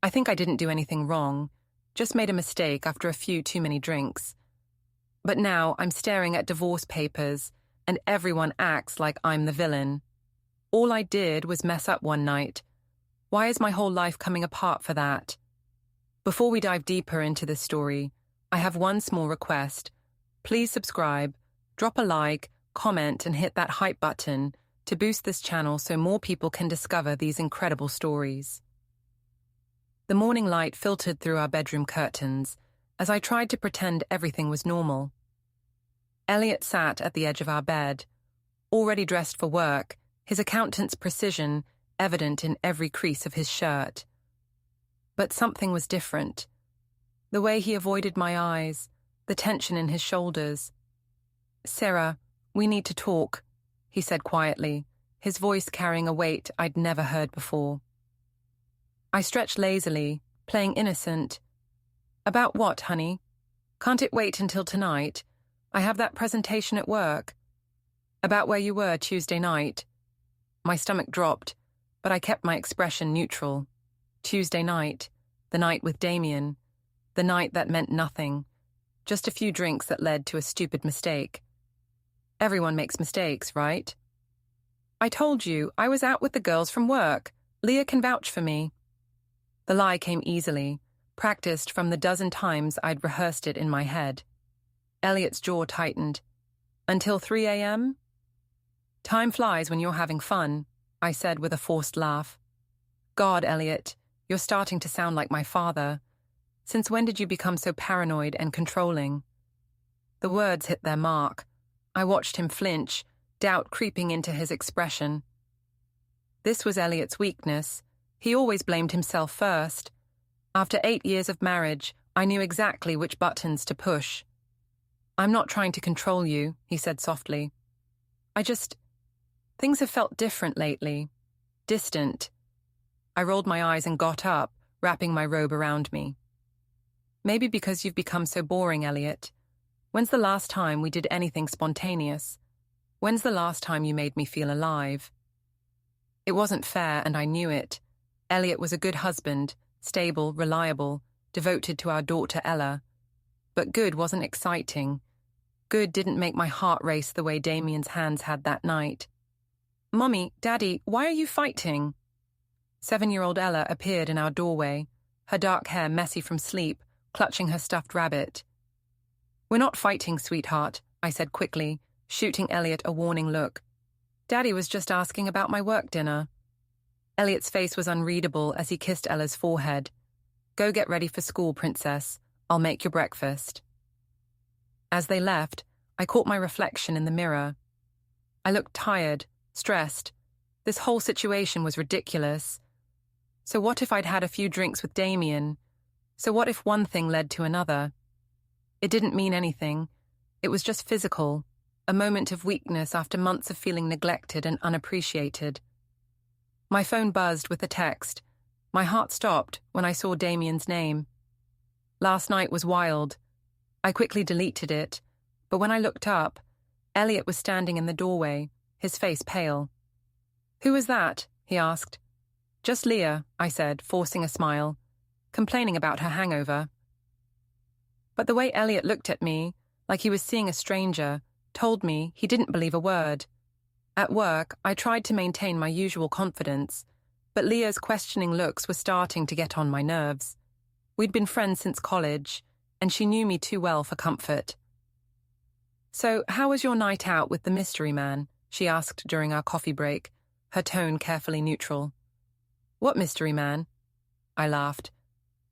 I think I didn't do anything wrong, just made a mistake after a few too many drinks. But now I'm staring at divorce papers, and everyone acts like I'm the villain. All I did was mess up one night. Why is my whole life coming apart for that? Before we dive deeper into this story, I have one small request. Please subscribe, drop a like, comment, and hit that hype button to boost this channel so more people can discover these incredible stories. The morning light filtered through our bedroom curtains as I tried to pretend everything was normal. Elliot sat at the edge of our bed, already dressed for work, his accountant's precision evident in every crease of his shirt. But something was different. The way he avoided my eyes, the tension in his shoulders. "Sera, we need to talk," he said quietly, his voice carrying a weight I'd never heard before. I stretched lazily, playing innocent. "About what, honey? Can't it wait until tonight? I have that presentation at work." "About where you were Tuesday night." My stomach dropped, but I kept my expression neutral. Tuesday night, the night with Damian, the night that meant nothing, just a few drinks that led to a stupid mistake. Everyone makes mistakes, right? "I told you, I was out with the girls from work. Leah can vouch for me." The lie came easily, practiced from the dozen times I'd rehearsed it in my head. Elliot's jaw tightened. "Until 3 a.m.? "Time flies when you're having fun," I said with a forced laugh. "God, Elliot, you're starting to sound like my father. Since when did you become so paranoid and controlling?" The words hit their mark. I watched him flinch, doubt creeping into his expression. This was Elliot's weakness. He always blamed himself first. After 8 years of marriage, I knew exactly which buttons to push. "I'm not trying to control you," he said softly. Things have felt different lately. Distant." I rolled my eyes and got up, wrapping my robe around me. "Maybe because you've become so boring, Elliot. When's the last time we did anything spontaneous? When's the last time you made me feel alive?" It wasn't fair, and I knew it. Elliot was a good husband, stable, reliable, devoted to our daughter Ella. But good wasn't exciting. Good didn't make my heart race the way Damian's hands had that night. "Mommy, Daddy, why are you fighting?" 7-year-old Ella appeared in our doorway, her dark hair messy from sleep, clutching her stuffed rabbit. "We're not fighting, sweetheart," I said quickly, shooting Elliot a warning look. "Daddy was just asking about my work dinner." Elliot's face was unreadable as he kissed Ella's forehead. "Go get ready for school, princess. I'll make your breakfast." As they left, I caught my reflection in the mirror. I looked tired, stressed. This whole situation was ridiculous. So what if I'd had a few drinks with Damian? So what if one thing led to another? It didn't mean anything. It was just physical, a moment of weakness after months of feeling neglected and unappreciated. My phone buzzed with a text. My heart stopped when I saw Damian's name. Last night was wild. I quickly deleted it, but when I looked up, Elliot was standing in the doorway, his face pale. "Who was that?" he asked. "Just Leah," I said, forcing a smile, complaining about her hangover. But the way Elliot looked at me, like he was seeing a stranger, told me he didn't believe a word. At work, I tried to maintain my usual confidence, but Leah's questioning looks were starting to get on my nerves. We'd been friends since college, and she knew me too well for comfort. "So, how was your night out with the mystery man?" she asked during our coffee break, her tone carefully neutral. "What mystery man?" I laughed.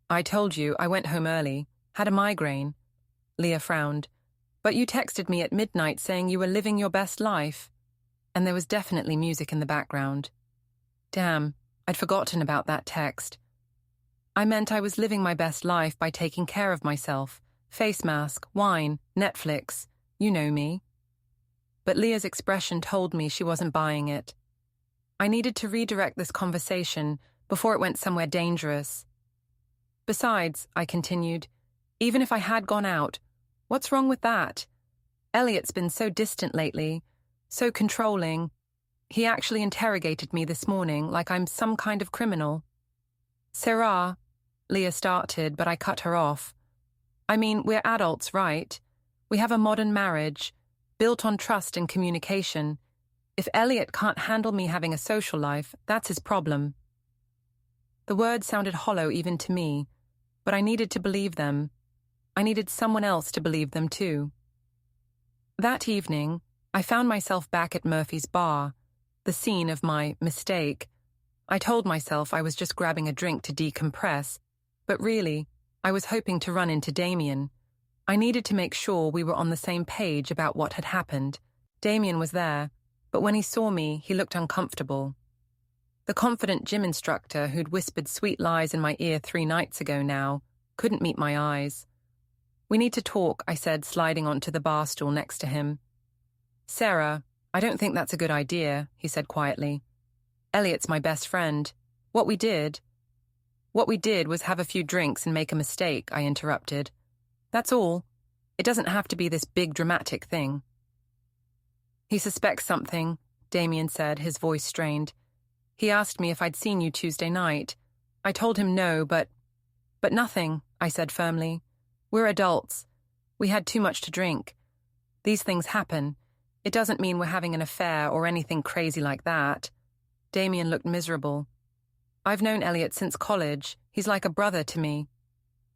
"I told you I went home early, had a migraine." Leah frowned. "But you texted me at midnight saying you were living your best life." And there was definitely music in the background. Damn, I'd forgotten about that text. I meant I was living my best life by taking care of myself. Face mask, wine, Netflix. You know me. But Leah's expression told me she wasn't buying it. I needed to redirect this conversation before it went somewhere dangerous. "Besides," I continued, "even if I had gone out, what's wrong with that? Elliot's been so distant lately, so controlling. He actually interrogated me this morning like I'm some kind of criminal." "Sera," Leah started, but I cut her off. I mean, we're adults, right? We have a modern marriage, built on trust and communication. If Elliot can't handle me having a social life, that's his problem. The words sounded hollow even to me, but I needed to believe them. I needed someone else to believe them too. That evening, I found myself back at Murphy's bar, the scene of my mistake. I told myself I was just grabbing a drink to decompress, but really, I was hoping to run into Damian. I needed to make sure we were on the same page about what had happened. Damian was there, but when he saw me, he looked uncomfortable. The confident gym instructor who'd whispered sweet lies in my ear 3 nights ago now couldn't meet my eyes. "We need to talk," I said, sliding onto the bar stool next to him. "Sera, I don't think that's a good idea," he said quietly. "Elliot's my best friend. What we did was have a few drinks and make a mistake," I interrupted. "That's all. It doesn't have to be this big dramatic thing." "He suspects something," Damian said, his voice strained. "He asked me if I'd seen you Tuesday night. I told him no, but nothing," I said firmly. "We're adults. We had too much to drink. These things happen. It doesn't mean we're having an affair or anything crazy like that." Damian looked miserable. "I've known Elliot since college. He's like a brother to me."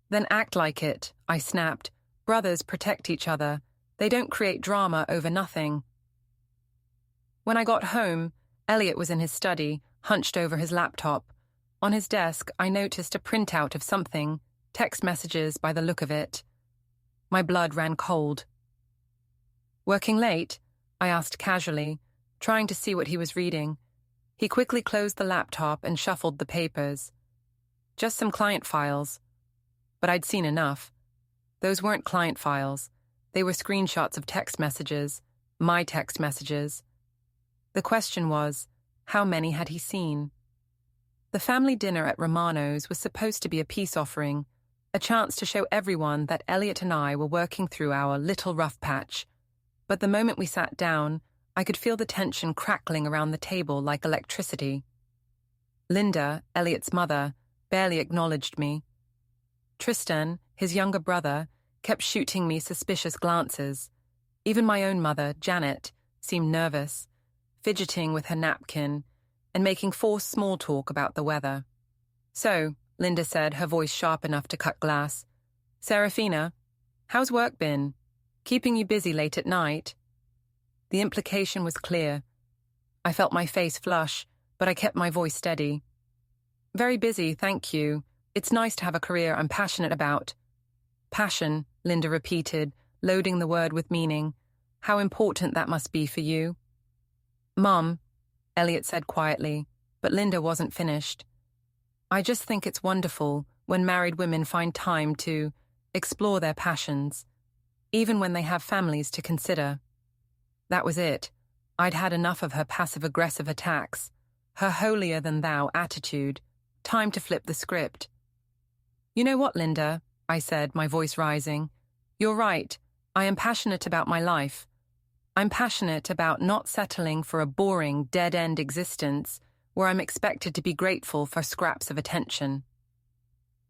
"Then act like it," I snapped. "Brothers protect each other. They don't create drama over nothing." When I got home, Elliot was in his study, hunched over his laptop. On his desk, I noticed a printout of something, text messages by the look of it. My blood ran cold. "Working late?" I asked casually, trying to see what he was reading. He quickly closed the laptop and shuffled the papers. "Just some client files." But I'd seen enough. Those weren't client files. They were screenshots of text messages, my text messages. The question was, how many had he seen? The family dinner at Romano's was supposed to be a peace offering, a chance to show everyone that Elliot and I were working through our little rough patch. But the moment we sat down, I could feel the tension crackling around the table like electricity. Linda, Elliot's mother, barely acknowledged me. Tristan, his younger brother, kept shooting me suspicious glances. Even my own mother, Janet, seemed nervous, fidgeting with her napkin and making forced small talk about the weather. "So," Linda said, her voice sharp enough to cut glass, "Serafina, how's work been? Keeping you busy late at night?" The implication was clear. I felt my face flush, but I kept my voice steady. "Very busy, thank you. It's nice to have a career I'm passionate about." "Passion," Linda repeated, loading the word with meaning. "How important that must be for you." "Mum," Elliot said quietly, but Linda wasn't finished. "I just think it's wonderful when married women find time to explore their passions, even when they have families to consider." That was it. I'd had enough of her passive-aggressive attacks, her holier-than-thou attitude. Time to flip the script. "You know what, Linda?" I said, my voice rising. "You're right. I am passionate about my life. I'm passionate about not settling for a boring, dead-end existence where I'm expected to be grateful for scraps of attention."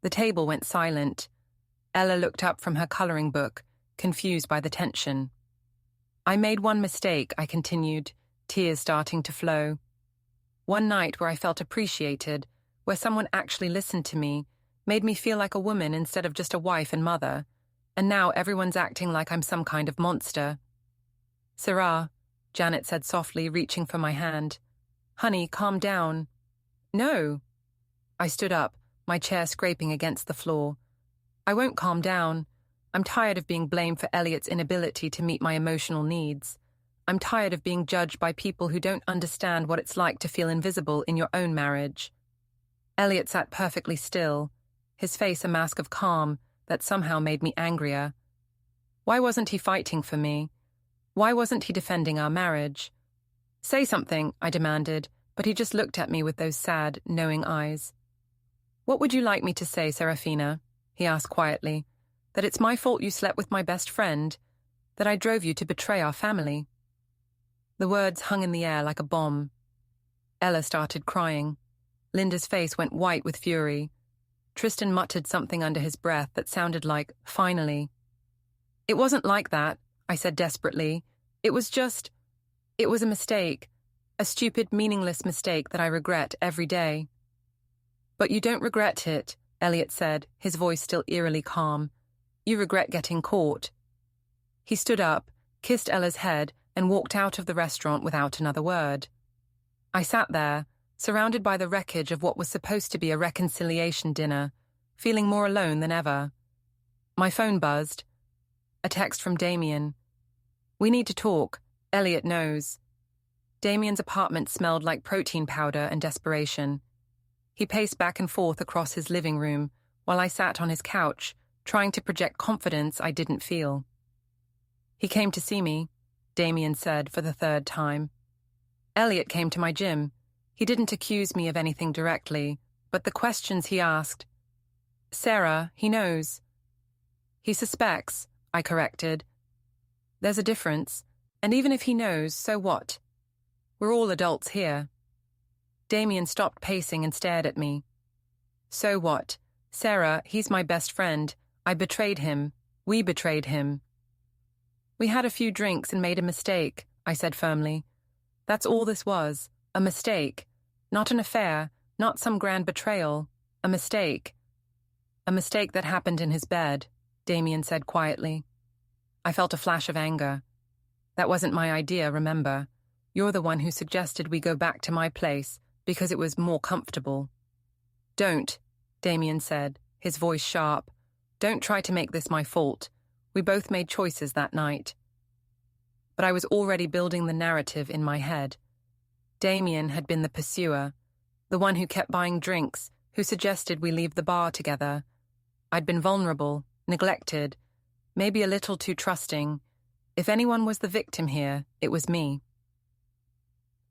The table went silent. Ella looked up from her coloring book, confused by the tension. "I made one mistake," I continued, tears starting to flow. "One night where I felt appreciated, where someone actually listened to me, made me feel like a woman instead of just a wife and mother, and now everyone's acting like I'm some kind of monster." "Sera," Janet said softly, reaching for my hand. "Honey, calm down." "No." I stood up, my chair scraping against the floor. "I won't calm down. I'm tired of being blamed for Elliot's inability to meet my emotional needs. I'm tired of being judged by people who don't understand what it's like to feel invisible in your own marriage." Elliot sat perfectly still, his face a mask of calm that somehow made me angrier. Why wasn't he fighting for me? Why wasn't he defending our marriage? "Say something," I demanded, but he just looked at me with those sad, knowing eyes. "What would you like me to say, Serafina?" he asked quietly. "That it's my fault you slept with my best friend? That I drove you to betray our family?" The words hung in the air like a bomb. Ella started crying. Linda's face went white with fury. Tristan muttered something under his breath that sounded like, finally. It wasn't like that, I said desperately. It was a mistake. A stupid, meaningless mistake that I regret every day. But you don't regret it, Elliot said, his voice still eerily calm. You regret getting caught. He stood up, kissed Ella's head, and walked out of the restaurant without another word. I sat there, surrounded by the wreckage of what was supposed to be a reconciliation dinner, feeling more alone than ever. My phone buzzed. A text from Damian. We need to talk. Elliot knows. Damian's apartment smelled like protein powder and desperation. He paced back and forth across his living room while I sat on his couch, trying to project confidence I didn't feel. He came to see me, Damian said for the third time. Elliot came to my gym. He didn't accuse me of anything directly, but the questions he asked. Sera, he knows. He suspects, I corrected. There's a difference, and even if he knows, so what? We're all adults here. Damian stopped pacing and stared at me. So what? Sera, he's my best friend. I betrayed him. We betrayed him. We had a few drinks and made a mistake, I said firmly. That's all this was, a mistake. Not an affair, not some grand betrayal. A mistake. A mistake that happened in his bed, Damian said quietly. I felt a flash of anger. That wasn't my idea, remember. You're the one who suggested we go back to my place because it was more comfortable. Don't, Damian said, his voice sharp. Don't try to make this my fault. We both made choices that night. But I was already building the narrative in my head. Damian had been the pursuer, the one who kept buying drinks, who suggested we leave the bar together. I'd been vulnerable, neglected, maybe a little too trusting. If anyone was the victim here, it was me.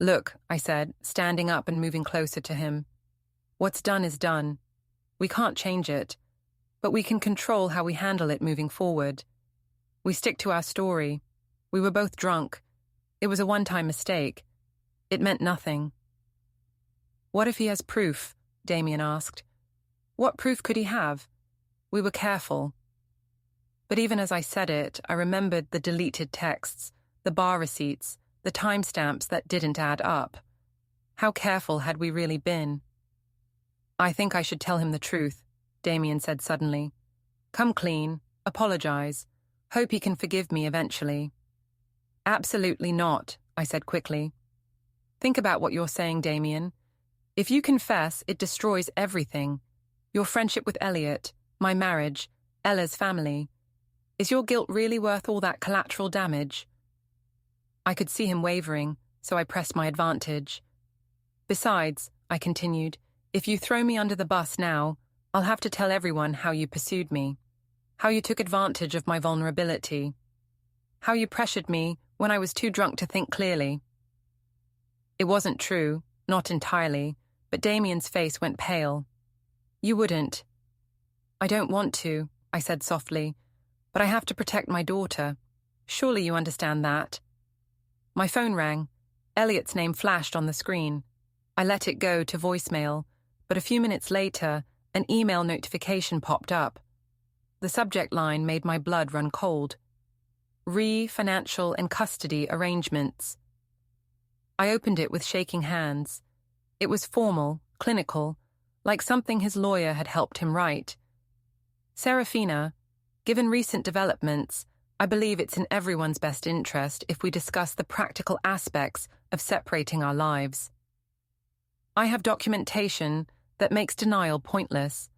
Look, I said, standing up and moving closer to him. What's done is done. We can't change it, but we can control how we handle it moving forward. We stick to our story. We were both drunk. It was a one-time mistake. It meant nothing. What if he has proof? Damian asked. What proof could he have? We were careful. But even as I said it, I remembered the deleted texts, the bar receipts, the timestamps that didn't add up. How careful had we really been? I think I should tell him the truth, Damian said suddenly. Come clean, apologize, hope he can forgive me eventually. Absolutely not, I said quickly. Think about what you're saying, Damian. If you confess, it destroys everything. Your friendship with Elliot, my marriage, Ella's family. Is your guilt really worth all that collateral damage? I could see him wavering, so I pressed my advantage. Besides, I continued, if you throw me under the bus now, I'll have to tell everyone how you pursued me, how you took advantage of my vulnerability, how you pressured me when I was too drunk to think clearly. It wasn't true, not entirely, but Damian's face went pale. You wouldn't. I don't want to, I said softly, but I have to protect my daughter. Surely you understand that. My phone rang. Elliot's name flashed on the screen. I let it go to voicemail, but a few minutes later, an email notification popped up. The subject line made my blood run cold. Financial and custody arrangements. I opened it with shaking hands. It was formal, clinical, like something his lawyer had helped him write. Serafina, given recent developments, I believe it's in everyone's best interest if we discuss the practical aspects of separating our lives. I have documentation that makes denial pointless.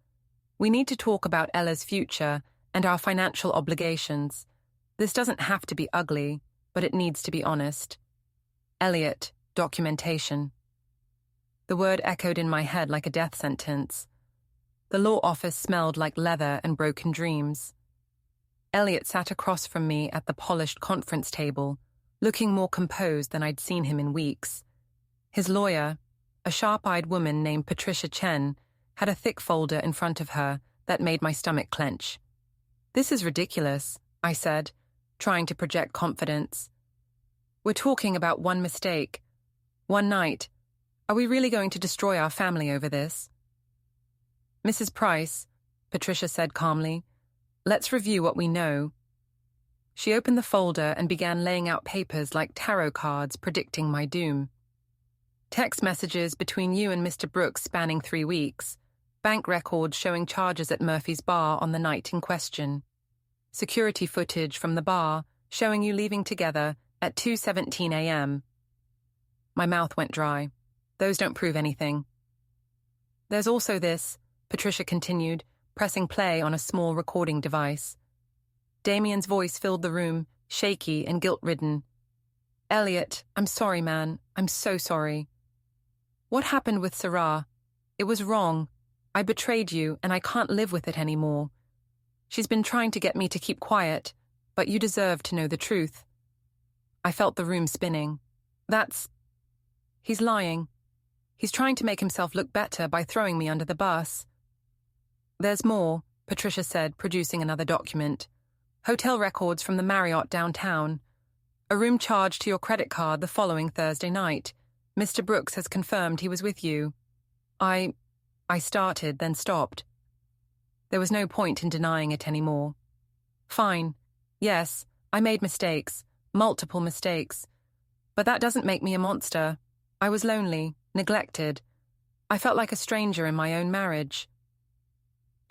We need to talk about Ella's future and our financial obligations. This doesn't have to be ugly, but it needs to be honest. Elliot, documentation. The word echoed in my head like a death sentence. The law office smelled like leather and broken dreams. Elliot sat across from me at the polished conference table, looking more composed than I'd seen him in weeks. His lawyer, a sharp-eyed woman named Patricia Chen, had a thick folder in front of her that made my stomach clench. This is ridiculous, I said, trying to project confidence. We're talking about one mistake. One night. Are we really going to destroy our family over this? Mrs. Price, Patricia said calmly, let's review what we know. She opened the folder and began laying out papers like tarot cards predicting my doom. Text messages between you and Mr. Brooks spanning 3 weeks. Bank records showing charges at Murphy's bar on the night in question. Security footage from the bar showing you leaving together at 2:17 a.m. My mouth went dry. Those don't prove anything. There's also this, Patricia continued, pressing play on a small recording device. Damian's voice filled the room, shaky and guilt-ridden. Elliot, I'm sorry, man. I'm so sorry. What happened with Sera? It was wrong. I betrayed you, and I can't live with it anymore. She's been trying to get me to keep quiet, but you deserve to know the truth. I felt the room spinning. He's lying. He's trying to make himself look better by throwing me under the bus. There's more, Patricia said, producing another document. Hotel records from the Marriott downtown. A room charged to your credit card the following Thursday night. Mr. Brooks has confirmed he was with you. I started, then stopped. There was no point in denying it anymore. Fine. Yes, I made mistakes. Multiple mistakes. But that doesn't make me a monster. I was lonely, neglected. I felt like a stranger in my own marriage.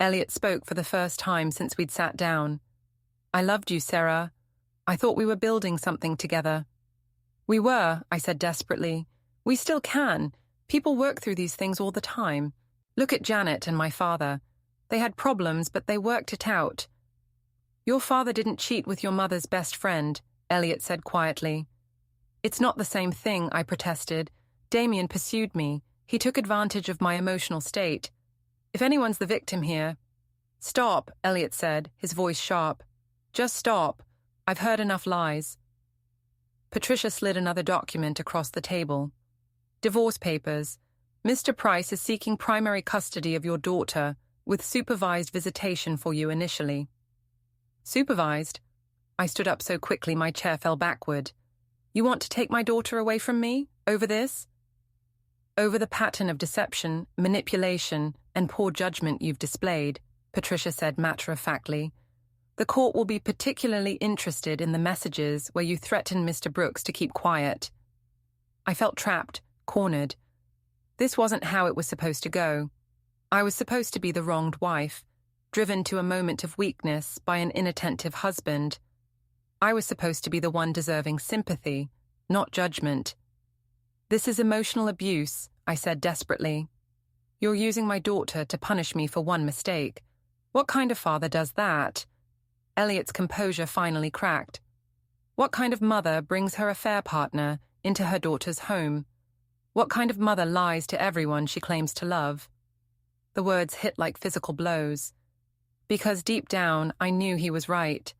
Elliot spoke for the first time since we'd sat down. I loved you, Sera. I thought we were building something together. We were, I said desperately. We still can. People work through these things all the time. Look at Janet and my father. They had problems, but they worked it out. Your father didn't cheat with your mother's best friend, Elliot said quietly. It's not the same thing, I protested. Damian pursued me. He took advantage of my emotional state. If anyone's the victim here... Stop, Elliot said, his voice sharp. Just stop. I've heard enough lies. Patricia slid another document across the table. Divorce papers. Mr. Price is seeking primary custody of your daughter, with supervised visitation for you initially. Supervised? I stood up so quickly my chair fell backward. You want to take my daughter away from me? Over this? Over the pattern of deception, manipulation, and poor judgment you've displayed, Patricia said matter-of-factly. The court will be particularly interested in the messages where you threaten Mr. Brooks to keep quiet. I felt trapped, cornered. This wasn't how it was supposed to go. I was supposed to be the wronged wife, driven to a moment of weakness by an inattentive husband. I was supposed to be the one deserving sympathy, not judgment. This is emotional abuse, I said desperately. You're using my daughter to punish me for one mistake. What kind of father does that? Elliot's composure finally cracked. What kind of mother brings her affair partner into her daughter's home? What kind of mother lies to everyone she claims to love? The words hit like physical blows. Because deep down, I knew he was right.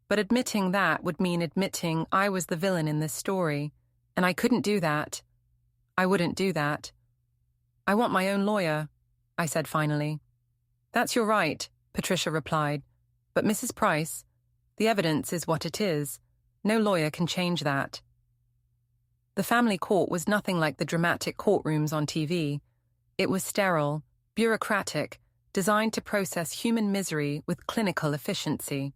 But admitting that would mean admitting I was the villain in this story, and I couldn't do that. I wouldn't do that. I want my own lawyer, I said finally. That's your right, Patricia replied. But Mrs. Price, the evidence is what it is. No lawyer can change that. The family court was nothing like the dramatic courtrooms on TV. It was sterile, bureaucratic, designed to process human misery with clinical efficiency.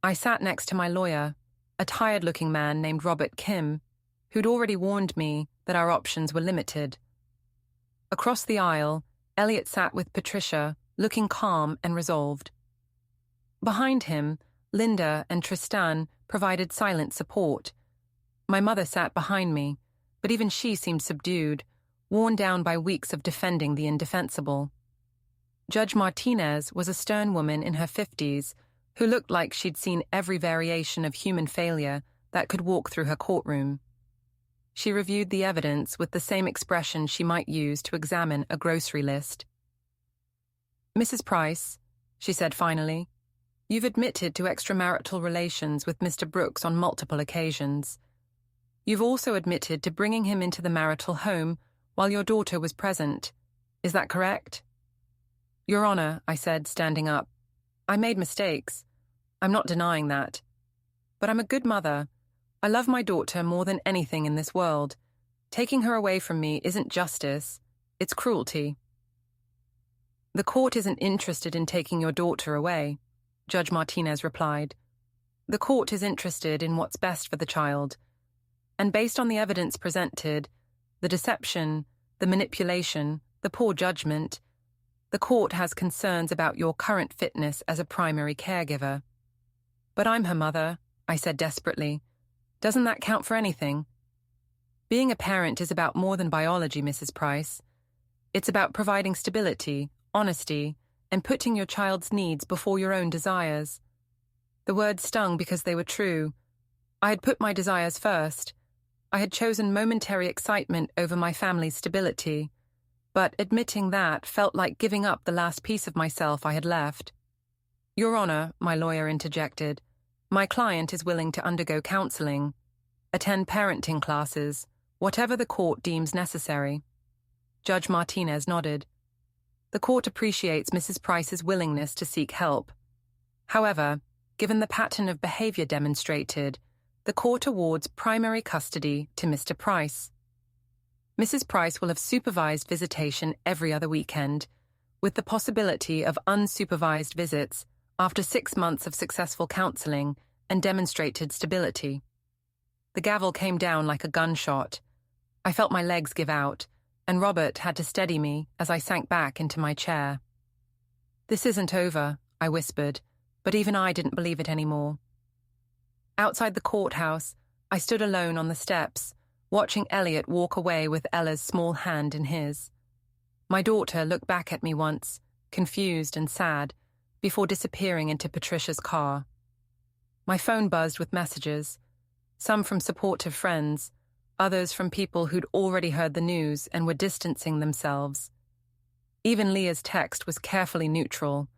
I sat next to my lawyer, a tired-looking man named Robert Kim, who'd already warned me that our options were limited. Across the aisle, Elliot sat with Patricia, looking calm and resolved. Behind him, Linda and Tristan provided silent support. My mother sat behind me, but even she seemed subdued, worn down by weeks of defending the indefensible. Judge Martinez was a stern woman in her 50s who looked like she'd seen every variation of human failure that could walk through her courtroom. She reviewed the evidence with the same expression she might use to examine a grocery list. Mrs. Price, she said finally, you've admitted to extramarital relations with Mr. Brooks on multiple occasions. You've also admitted to bringing him into the marital home while your daughter was present. Is that correct? Your Honor, I said, standing up. I made mistakes. I'm not denying that. But I'm a good mother. I love my daughter more than anything in this world. Taking her away from me isn't justice. It's cruelty. The court isn't interested in taking your daughter away, Judge Martinez replied. The court is interested in what's best for the child. And based on the evidence presented, the deception, the manipulation, the poor judgment, the court has concerns about your current fitness as a primary caregiver. But I'm her mother, I said desperately. Doesn't that count for anything? Being a parent is about more than biology, Mrs. Price. It's about providing stability, honesty, and putting your child's needs before your own desires. The words stung because they were true. I had put my desires first. I had chosen momentary excitement over my family's stability, but admitting that felt like giving up the last piece of myself I had left. Your Honor, my lawyer interjected, my client is willing to undergo counseling, attend parenting classes, whatever the court deems necessary. Judge Martinez nodded. The court appreciates Mrs. Price's willingness to seek help. However, given the pattern of behavior demonstrated, the court awards primary custody to Mr. Price. Mrs. Price will have supervised visitation every other weekend, with the possibility of unsupervised visits after 6 months of successful counseling and demonstrated stability. The gavel came down like a gunshot. I felt my legs give out, and Robert had to steady me as I sank back into my chair. This isn't over, I whispered, but even I didn't believe it anymore. Outside the courthouse, I stood alone on the steps, watching Elliot walk away with Ella's small hand in his. My daughter looked back at me once, confused and sad, before disappearing into Patricia's car. My phone buzzed with messages, some from supportive friends, others from people who'd already heard the news and were distancing themselves. Even Leah's text was carefully neutral.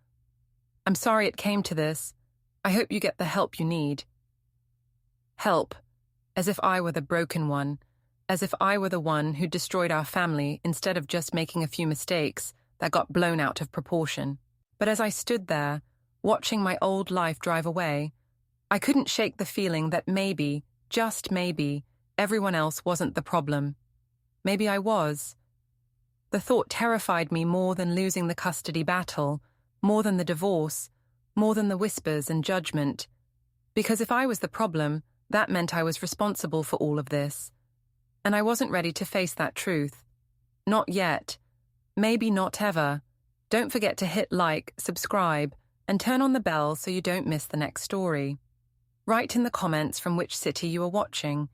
I'm sorry it came to this. I hope you get the help you need. Help, as if I were the broken one, as if I were the one who destroyed our family instead of just making a few mistakes that got blown out of proportion. But as I stood there, watching my old life drive away, I couldn't shake the feeling that maybe, just maybe, everyone else wasn't the problem. Maybe I was. The thought terrified me more than losing the custody battle, more than the divorce, more than the whispers and judgment. Because if I was the problem, that meant I was responsible for all of this. And I wasn't ready to face that truth. Not yet. Maybe not ever. Don't forget to hit like, subscribe, and turn on the bell so you don't miss the next story. Write in the comments from which city you are watching,